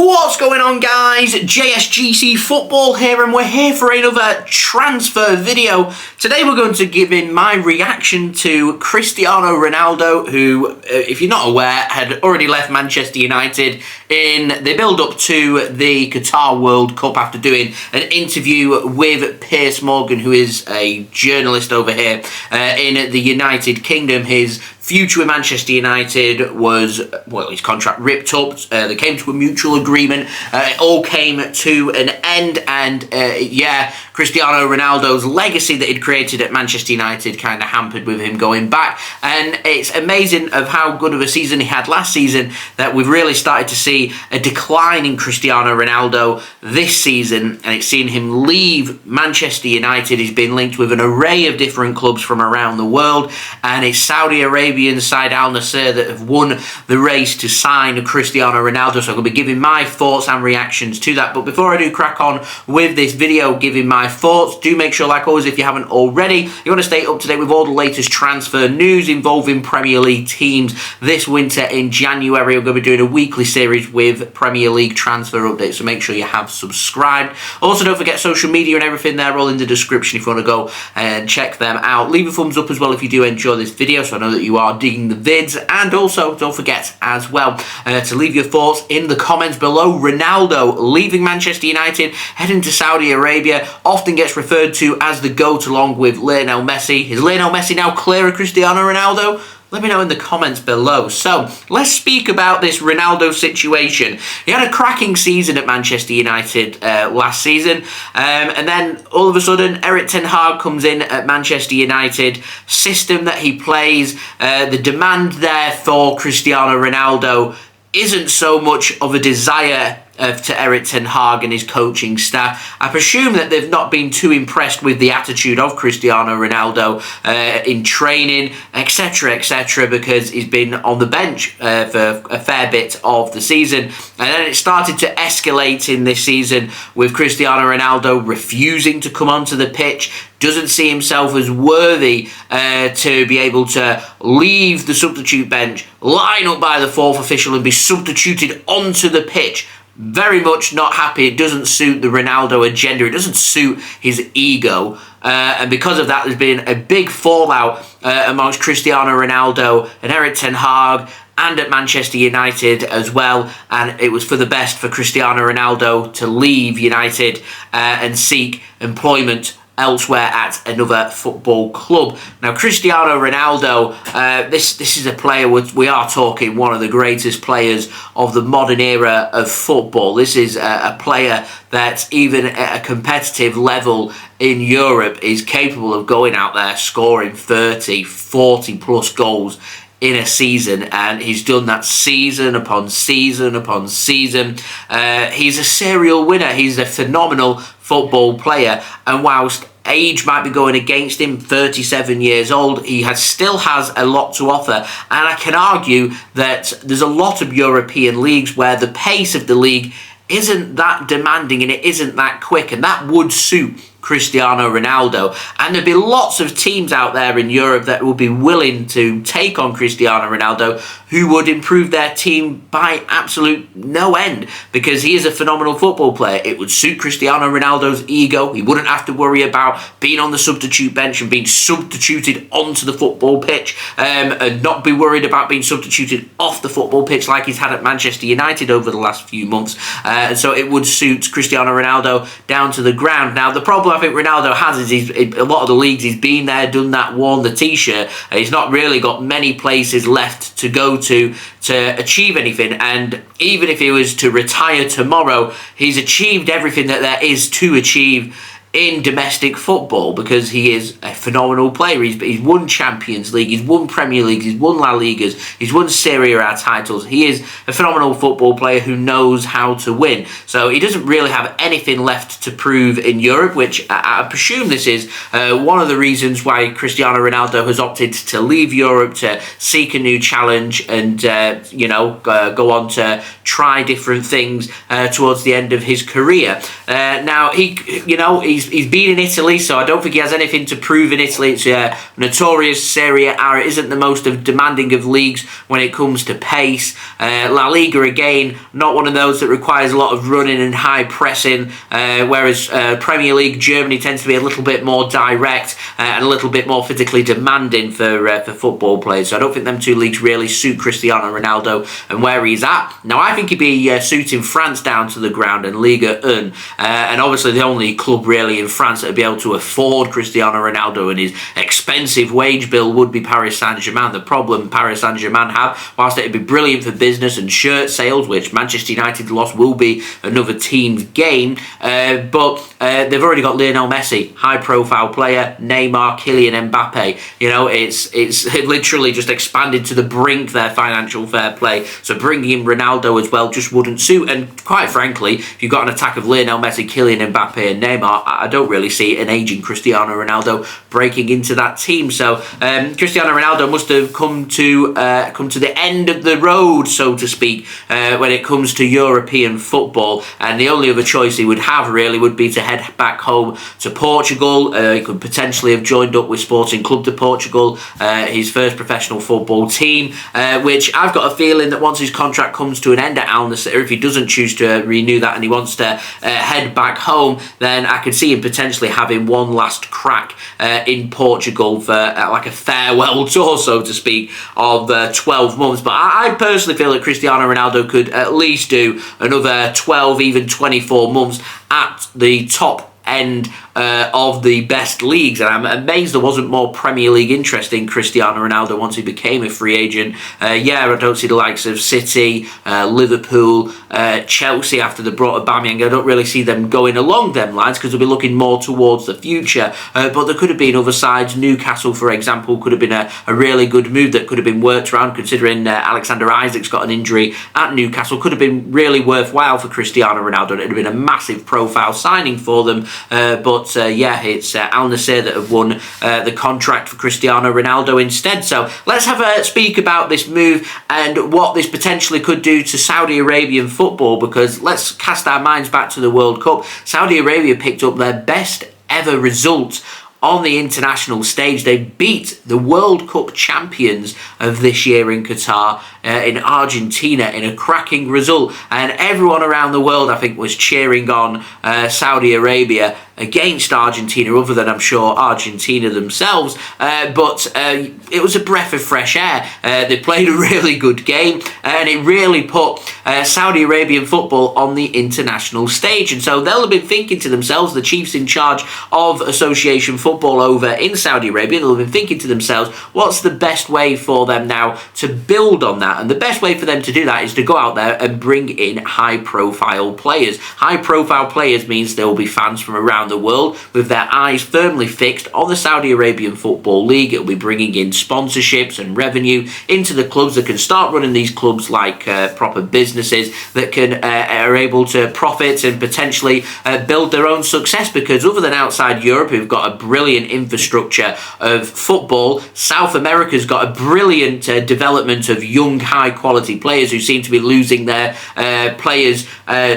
What's going on, guys? JSGC Football here, and we're here for another transfer video. Today we're going to give in my reaction to Cristiano Ronaldo, who, if you're not aware, had already left Manchester United in the build-up to the Qatar World Cup after doing an interview with Piers Morgan, who is a journalist over here in the United Kingdom. His future with Manchester United was, well, his contract ripped up. They came to a mutual agreement. It all came to an end, and Cristiano Ronaldo's legacy that he'd created at Manchester United kind of hampered with him going back. And it's amazing of how good of a season he had last season that we've really started to see a decline in Cristiano Ronaldo this season, and it's seen him leave Manchester United. He's been linked with an array of different clubs from around the world, and it's Saudi Arabian side Al Nassr that have won the race to sign Cristiano Ronaldo. So I'm going to be giving my thoughts and reactions to that. But before I do crack on with this video giving my thoughts, do make sure, like always, if you haven't already, you want to stay up to date with all the latest transfer news involving Premier League teams this winter. In January, we're going to be doing a weekly series with Premier League transfer updates, so make sure you have subscribed. Also, don't forget social media and everything, they're all in the description if you want to go and check them out. Leave a thumbs up as well if you do enjoy this video, so I know that you are digging the vids. And also, don't forget as well to leave your thoughts in the comments below. Ronaldo leaving Manchester United, heading to Saudi Arabia, often gets referred to as the GOAT along with Lionel Messi. Is Lionel Messi now clear of Cristiano Ronaldo? Let me know in the comments below. So, let's speak about this Ronaldo situation. He had a cracking season at Manchester United last season. And then, all of a sudden, Erik ten Hag comes in at Manchester United. System that he plays, the demand there for Cristiano Ronaldo isn't so much of a desire to Erik ten Hag and his coaching staff. I presume that they've not been too impressed with the attitude of Cristiano Ronaldo in training, etc., because he's been on the bench for a fair bit of the season. And then it started to escalate in this season with Cristiano Ronaldo refusing to come onto the pitch, doesn't see himself as worthy to be able to leave the substitute bench, line up by the fourth official and be substituted onto the pitch. Very much not happy. It doesn't suit the Ronaldo agenda. It doesn't suit his ego. And because of that, there's been a big fallout amongst Cristiano Ronaldo and Erik ten Hag, and at Manchester United as well. And it was for the best for Cristiano Ronaldo to leave United and seek employment elsewhere at another football club. Now, Cristiano Ronaldo, this is a player, we are talking one of the greatest players of the modern era of football. This is a player that even at a competitive level in Europe is capable of going out there scoring 30, 40 plus goals in a season, and he's done that season upon season upon season. He's a serial winner. He's a phenomenal football player, and whilst age might be going against him, 37 years old, he still has a lot to offer. And I can argue that there's a lot of European leagues where the pace of the league isn't that demanding and it isn't that quick, and that would suit Cristiano Ronaldo. And there'd be lots of teams out there in Europe that would be willing to take on Cristiano Ronaldo, who would improve their team by absolute no end, because he is a phenomenal football player. It would suit Cristiano Ronaldo's ego. He wouldn't have to worry about being on the substitute bench and being substituted onto the football pitch, and not be worried about being substituted off the football pitch like he's had at Manchester United over the last few months. And so it would suit Cristiano Ronaldo down to the ground. Now, the problem I think Ronaldo has is a lot of the leagues he's been there, done that, worn the t-shirt. He's not really got many places left to go to achieve anything. And even if he was to retire tomorrow, he's achieved everything that there is to achieve in domestic football, because he is a phenomenal player. He's won Champions League, he's won Premier League, he's won La Ligas, he's won Serie A titles. He is a phenomenal football player who knows how to win. So he doesn't really have anything left to prove in Europe, which I presume this is one of the reasons why Cristiano Ronaldo has opted to leave Europe to seek a new challenge and go on to try different things towards the end of his career. Now, he's been in Italy, so I don't think he has anything to prove in Italy. It's a notorious Serie A. It isn't the most demanding of leagues when it comes to pace. La Liga, again, not one of those that requires a lot of running and high pressing, whereas Premier League Germany tends to be a little bit more direct and a little bit more physically demanding for football players. So I don't think them two leagues really suit Cristiano Ronaldo and where he's at. Now, I think he'd be suiting France down to the ground and Liga 1, and obviously the only club really in France that would be able to afford Cristiano Ronaldo and his expensive wage bill would be Paris Saint-Germain. The problem Paris Saint-Germain have, whilst it would be brilliant for business and shirt sales, which Manchester United loss will be another team's game, but they've already got Lionel Messi, high-profile player, Neymar, Kylian Mbappe. It's literally just expanded to the brink, their financial fair play. So bringing in Ronaldo as well just wouldn't suit. And quite frankly, if you've got an attack of Lionel Messi, Kylian Mbappe and Neymar, I don't really see an aging Cristiano Ronaldo breaking into that team. So Cristiano Ronaldo must have come to the end of the road, so to speak, when it comes to European football. And the only other choice he would have really would be to head back home to Portugal. He could potentially have joined up with Sporting Club de Portugal, his first professional football team, which I've got a feeling that once his contract comes to an end at Al Nassr, if he doesn't choose to renew that and he wants to head back home, then I could see him potentially having one last crack in Portugal for like a farewell tour, so to speak, of 12 months. But I personally feel that Cristiano Ronaldo could at least do another 12, even 24 months at the top end of the best leagues, and I'm amazed there wasn't more Premier League interest in Cristiano Ronaldo once he became a free agent. I don't see the likes of City, Liverpool, Chelsea after they brought Aubameyang. I don't really see them going along them lines because they'll be looking more towards the future, but there could have been other sides. Newcastle, for example, could have been a really good move that could have been worked around, considering Alexander Isak's got an injury at Newcastle. Could have been really worthwhile for Cristiano Ronaldo. It would have been a massive profile signing for them, but it's Al Nassr that have won the contract for Cristiano Ronaldo instead. So let's have a speak about this move and what this potentially could do to Saudi Arabian football, because let's cast our minds back to the World Cup. Saudi Arabia picked up their best ever result on the international stage. They beat the World Cup champions of this year in Qatar, in Argentina, in a cracking result, and everyone around the world I think was cheering on Saudi Arabia against Argentina, other than I'm sure Argentina themselves, but it was a breath of fresh air. They played a really good game, and it really put Saudi Arabian football on the international stage. And so they'll have been thinking to themselves, the chiefs in charge of association football over in Saudi Arabia, they'll have been thinking to themselves, what's the best way for them now to build on that? And the best way for them to do that is to go out there and bring in high-profile players. High-profile players means there will be fans from around the world with their eyes firmly fixed on the Saudi Arabian Football League. It will be bringing in sponsorships and revenue into the clubs that can start running these clubs like proper businesses that are able to profit and potentially build their own success, because other than outside Europe, who've got a brilliant infrastructure of football, South America's got a brilliant development of young high quality players who seem to be losing their players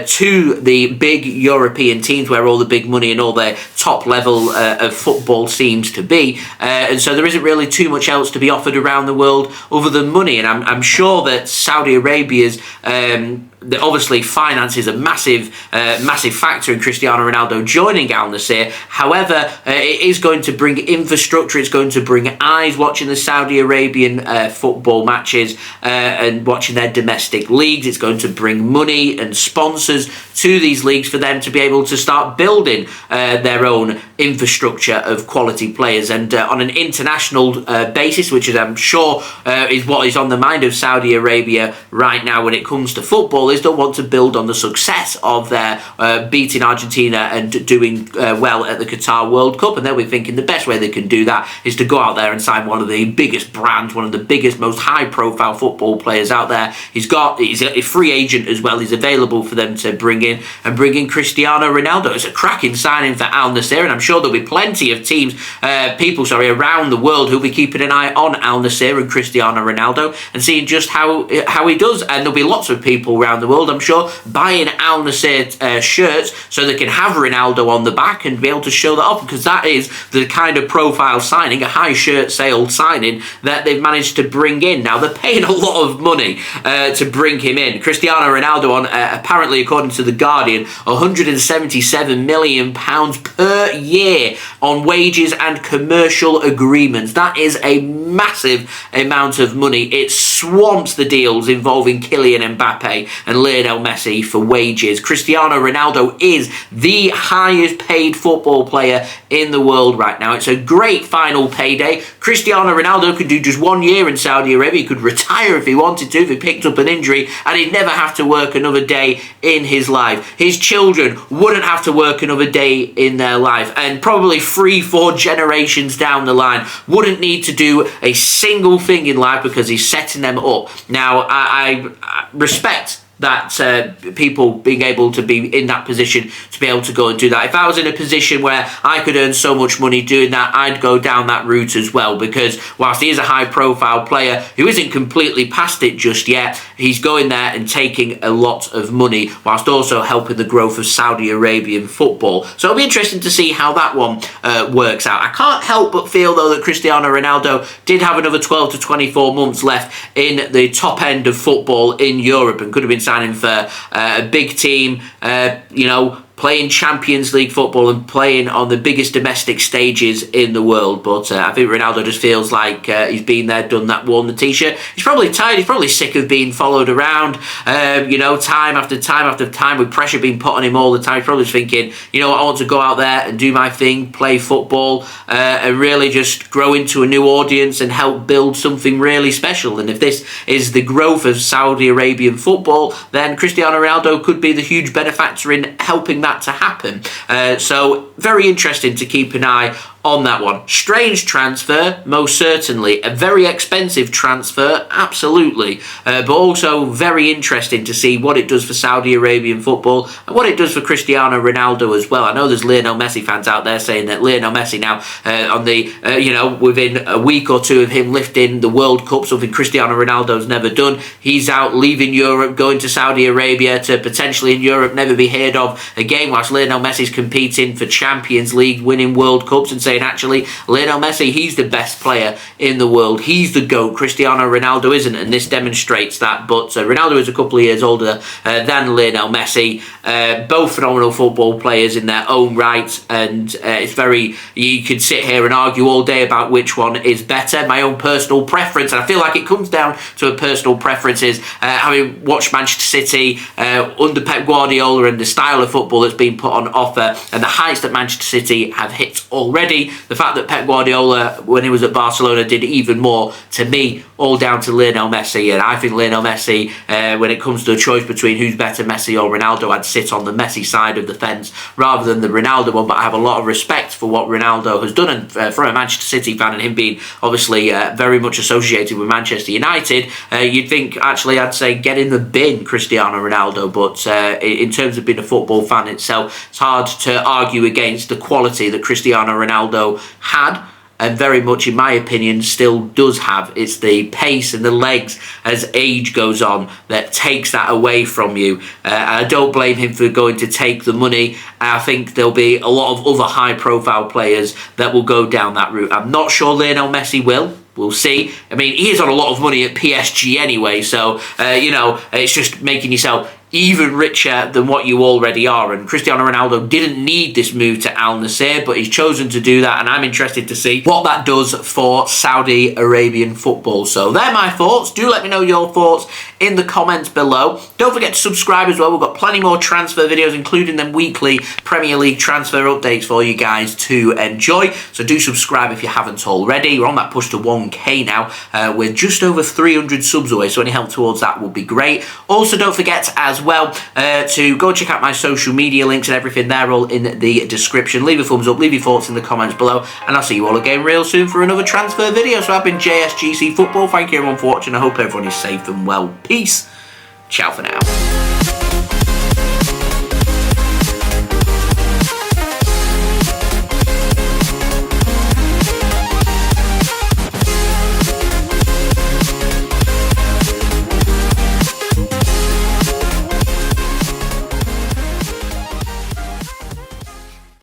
to the big European teams where all the big money and all their top level of football seems to be, and so there isn't really too much else to be offered around the world other than money. And I'm sure that Saudi Arabia's obviously finance is a massive factor in Cristiano Ronaldo joining Al Nassr. However, it is going to bring infrastructure, it's going to bring eyes watching the Saudi Arabian football matches and watching their domestic leagues. It's going to bring money and sponsors to these leagues for them to be able to start building their own infrastructure of quality players. And on an international basis, which is, I'm sure is what is on the mind of Saudi Arabia right now when it comes to football, is they'll want to build on the success of their beating Argentina and doing well at the Qatar World Cup. And they'll be thinking the best way they can do that is to go out there and sign one of the biggest brands, one of the biggest, most high-profile football players out there. He's a free agent as well. He's available for them to bring in Cristiano Ronaldo. It's a cracking signing for Al Nassr, and I'm sure there'll be plenty of people around the world who'll be keeping an eye on Al Nassr and Cristiano Ronaldo and seeing just how he does. And there'll be lots of people around the world, I'm sure, buying Al Nassr shirts so they can have Ronaldo on the back and be able to show that off, because that is the kind of profile signing, a high shirt sale signing that they've managed to bring in. Now, they're paying a lot of money to bring him in. Cristiano Ronaldo on, apparently, according to The Guardian, £177 million per year on wages and commercial agreements. That is a massive amount of money. It swamps the deals involving Kylian Mbappe and Lionel Messi for wages. Cristiano Ronaldo is the highest paid football player in the world right now. It's a great final payday. Cristiano Ronaldo could do just 1 year in Saudi Arabia. He could retire if he wanted to, if he picked up an injury, and he'd never have to work another day in his life. His children wouldn't have to work another day in their life, and probably 3-4 generations down the line wouldn't need to do a single thing in life because he's setting them up. Now, I respect that people being able to be in that position to be able to go and do that. If I was in a position where I could earn so much money doing that, I'd go down that route as well, because whilst he is a high profile player who isn't completely past it just yet, he's going there and taking a lot of money whilst also helping the growth of Saudi Arabian football. So it'll be interesting to see how that one works out. I can't help but feel though that Cristiano Ronaldo did have another 12 to 24 months left in the top end of football in Europe and could have been signing for a big team, you know, playing Champions League football and playing on the biggest domestic stages in the world. But I think Ronaldo just feels like he's been there, done that, worn the t-shirt. He's probably tired. He's probably sick of being followed around, you know, time after time after time, with pressure being put on him all the time. He's probably thinking, you know what, I want to go out there and do my thing, play football, and really just grow into a new audience and help build something really special. And if this is the growth of Saudi Arabian football, then Cristiano Ronaldo could be the huge benefactor in helping that to happen. So very interesting to keep an eye on that one. Strange transfer, most certainly. A very expensive transfer, absolutely. But also very interesting to see what it does for Saudi Arabian football and what it does for Cristiano Ronaldo as well. I know there's Lionel Messi fans out there saying that Lionel Messi now, on the, you know, within a week or two of him lifting the World Cup, something Cristiano Ronaldo's never done, he's out leaving Europe, going to Saudi Arabia to potentially in Europe never be heard of again, whilst Lionel Messi's competing for Champions League, winning World Cups, and saying actually Lionel Messi, he's the best player in the world, he's the GOAT, Cristiano Ronaldo isn't, and this demonstrates that. But Ronaldo is a couple of years older than Lionel Messi, both phenomenal football players in their own right, and it's very, you could sit here and argue all day about which one is better. My own personal preference, and I feel like it comes down to a personal preference, is having watched Manchester City under Pep Guardiola and the style of football that's been put on offer and the heights that Manchester City have hit already. The fact that Pep Guardiola, when he was at Barcelona, did even more, to me, all down to Lionel Messi. And I think Lionel Messi, when it comes to a choice between who's better, Messi or Ronaldo, I'd sit on the Messi side of the fence rather than the Ronaldo one. But I have a lot of respect for what Ronaldo has done, and from a Manchester City fan and him being obviously very much associated with Manchester United, you'd think actually I'd say get in the bin Cristiano Ronaldo. But in terms of being a football fan itself, it's hard to argue against the quality that Cristiano Ronaldo had, and very much, in my opinion, still does have. It's the pace and the legs as age goes on that takes that away from you. I don't blame him for going to take the money. I think there'll be a lot of other high-profile players that will go down that route. I'm not sure Lionel Messi will. We'll see. I mean, he is on a lot of money at PSG anyway, so, you know, it's just making yourself even richer than what you already are. And Cristiano Ronaldo didn't need this move to Al Nassr, but he's chosen to do that, and I'm interested to see what that does for Saudi Arabian football. So they're my thoughts. Do let me know your thoughts in the comments below. Don't forget to subscribe as well. We've got plenty more transfer videos, including them weekly Premier League transfer updates for you guys to enjoy. So do subscribe if you haven't already. We're on that push to 1K now. We're just over 300 subs away, so any help towards that would be great. Also, don't forget as well to go check out my social media links and everything. They're all in the description. Leave a thumbs up, leave your thoughts in the comments below, and I'll see you all again real soon for another transfer video. So I've been JSGC Football. Thank you everyone for watching. I hope everyone is safe and well. Peace. Ciao for now.